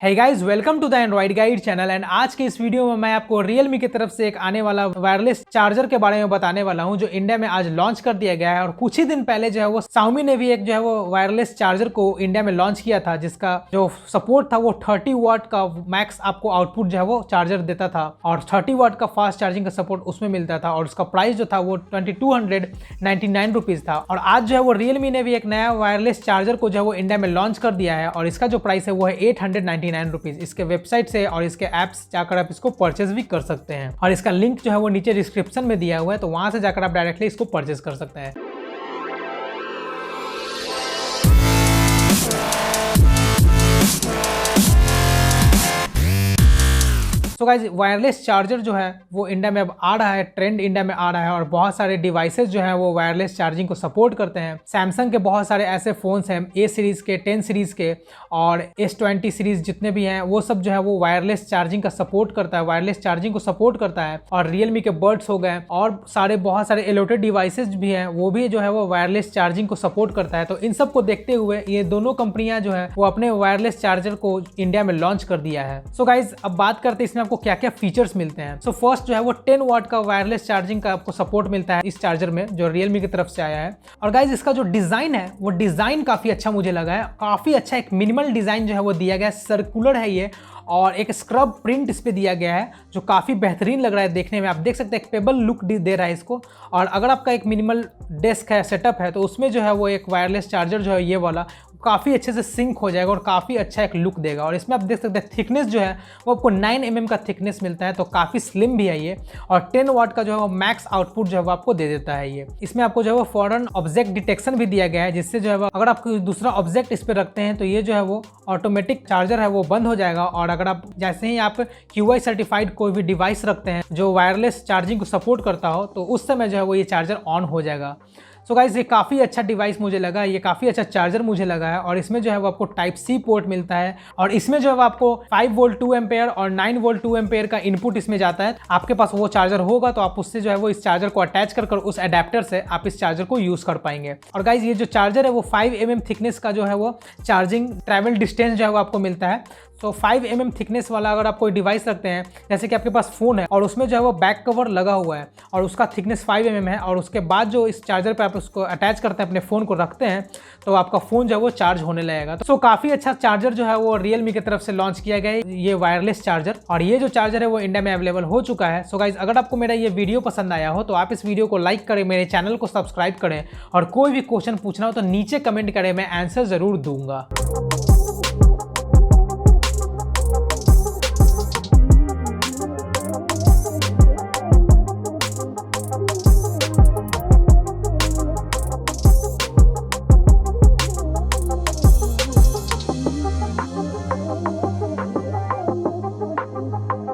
Hey guys, welcome to the Android guide channel. And आज के इस वीडियो में मैं आपको Realme की तरफ से एक आने वाला वायरलेस चार्जर के बारे में बताने वाला हूं, जो इंडिया में आज लॉन्च कर दिया गया है। और कुछ ही दिन पहले जो है वो Xiaomi ने भी एक जो है वो वायरलेस चार्जर को इंडिया में लॉन्च किया था, जिसका जो सपोर्ट था वो 30 वाट का मैक्स आपको आउटपुट जो है वो चार्जर देता था और 30 वाट का फास्ट चार्जिंग का सपोर्ट उसमें मिलता था। और उसका प्राइस जो था वो 2299 रुपीज था। और आज जो है वो Realme ने भी एक नया वायरलेस चार्जर को जो है वो इंडिया में लॉन्च कर दिया है और इसका जो प्राइस है वो है 899 रुपीज। इसके वेबसाइट से और इसके ऐप्स जाकर आप इसको परचेज भी कर सकते हैं और इसका लिंक जो है वो नीचे डिस्क्रिप्शन में दिया हुआ है, तो वहां से जाकर आप डायरेक्टली इसको परचेज कर सकते हैं। तो गाइस, वायरलेस चार्जर जो है वो इंडिया में अब आ रहा है, ट्रेंड इंडिया में आ रहा है और बहुत सारे डिवाइसेस जो है वो वायरलेस चार्जिंग को सपोर्ट करते हैं। सैमसंग के बहुत सारे ऐसे फोन्स हैं, A सीरीज के, 10 सीरीज के और S20 सीरीज जितने भी हैं, वो सब जो है वो वायरलेस चार्जिंग का सपोर्ट करता है, वायरलेस चार्जिंग को सपोर्ट करता है। और Realme के बर्ड्स हो गए और बहुत सारे एलोटेड डिवाइसेस भी हैं, वो भी जो है वो वायरलेस चार्जिंग को सपोर्ट करता है। तो इन सब को देखते हुए ये दोनों कंपनियां जो है वो अपने वायरलेस चार्जर को इंडिया में लॉन्च कर दिया है। सो गाइज, अब बात करते हैं इसमें आपको क्या क्या फीचर्स मिलते हैं। सो फर्स्ट जो है वो 10 वाट का वायरलेस चार्जिंग का आपको सपोर्ट मिलता है इस चार्जर में, जो Realme की तरफ से आया है। और गाइज, इसका जो डिजाइन है वो डिजाइन काफी अच्छा मुझे लगा है, काफी अच्छा एक मिनिमल डिजाइन जो है वो दिया गया है। सर्कुलर है ये और एक स्क्रब प्रिंट इस पे दिया गया है जो काफ़ी बेहतरीन लग रहा है देखने में। आप देख सकते हैं एक पेबल लुक दे रहा है इसको। और अगर आपका एक मिनिमल डेस्क है, सेटअप है, तो उसमें जो है वो एक वायरलेस चार्जर जो है ये वाला काफ़ी अच्छे से सिंक हो जाएगा और काफ़ी अच्छा एक लुक देगा। और इसमें आप देख सकते हैं थिकनेस जो है वो आपको 9 mm का थिकनेस मिलता है, तो काफ़ी स्लिम भी है ये। और 10 वाट का जो है वो मैक्स आउटपुट जो है वो आपको दे देता है ये। इसमें आपको जो है वो फॉरन ऑब्जेक्ट डिटेक्शन भी दिया गया है, जिससे जो है वो अगर आप कोई दूसरा ऑब्जेक्ट इस पर रखते हैं तो ये जो है वो ऑटोमेटिक चार्जर है वो बंद हो जाएगा। और अगर आप जैसे ही आप QI सर्टिफाइड कोई भी डिवाइस रखते हैं जो वायरलेस चार्जिंग को सपोर्ट करता हो, तो उस समय जो है वो ये चार्जर ऑन हो जाएगा। सो गाइस, ये काफ़ी अच्छा डिवाइस मुझे लगा, ये काफ़ी अच्छा चार्जर मुझे लगा है। और इसमें जो है वो आपको टाइप C पोर्ट मिलता है और इसमें जो है वो आपको 5 वोल्ट 2 एम्पेयर और 9 वोल्ट 2 एम्पेयर का इनपुट इसमें जाता है। आपके पास वो चार्जर होगा तो आप उससे जो है वो इस चार्जर को अटैच कर उस अडेप्टर से आप इस चार्जर को यूज़ कर पाएंगे। और गाइज, ये जो चार्जर है वो 5 mm थिकनेस का जो है वो चार्जिंग ट्रैवल डिस्टेंस जो है वो आपको मिलता है। तो 5 mm थिकनेस वाला अगर आप कोई डिवाइस रखते हैं, जैसे कि आपके पास फ़ोन है और उसमें जो है वो बैक कवर लगा हुआ है और उसका थिकनेस 5 mm है, और उसके बाद जो इस चार्जर पे आप उसको अटैच करते हैं, अपने फ़ोन को रखते हैं, तो आपका फ़ोन जो है वो चार्ज होने लगेगा। तो काफ़ी अच्छा चार्जर जो है वो Realme की तरफ से लॉन्च किया गया है, ये वायरलेस चार्जर। और ये जो चार्जर है वो इंडिया में अवेलेबल हो चुका है। सो गाइज, अगर आपको मेरा ये वीडियो पसंद आया हो तो आप इस वीडियो को लाइक करें, मेरे चैनल को सब्सक्राइब करें और कोई भी क्वेश्चन पूछना हो तो नीचे कमेंट करें, मैं आंसर ज़रूर दूंगा।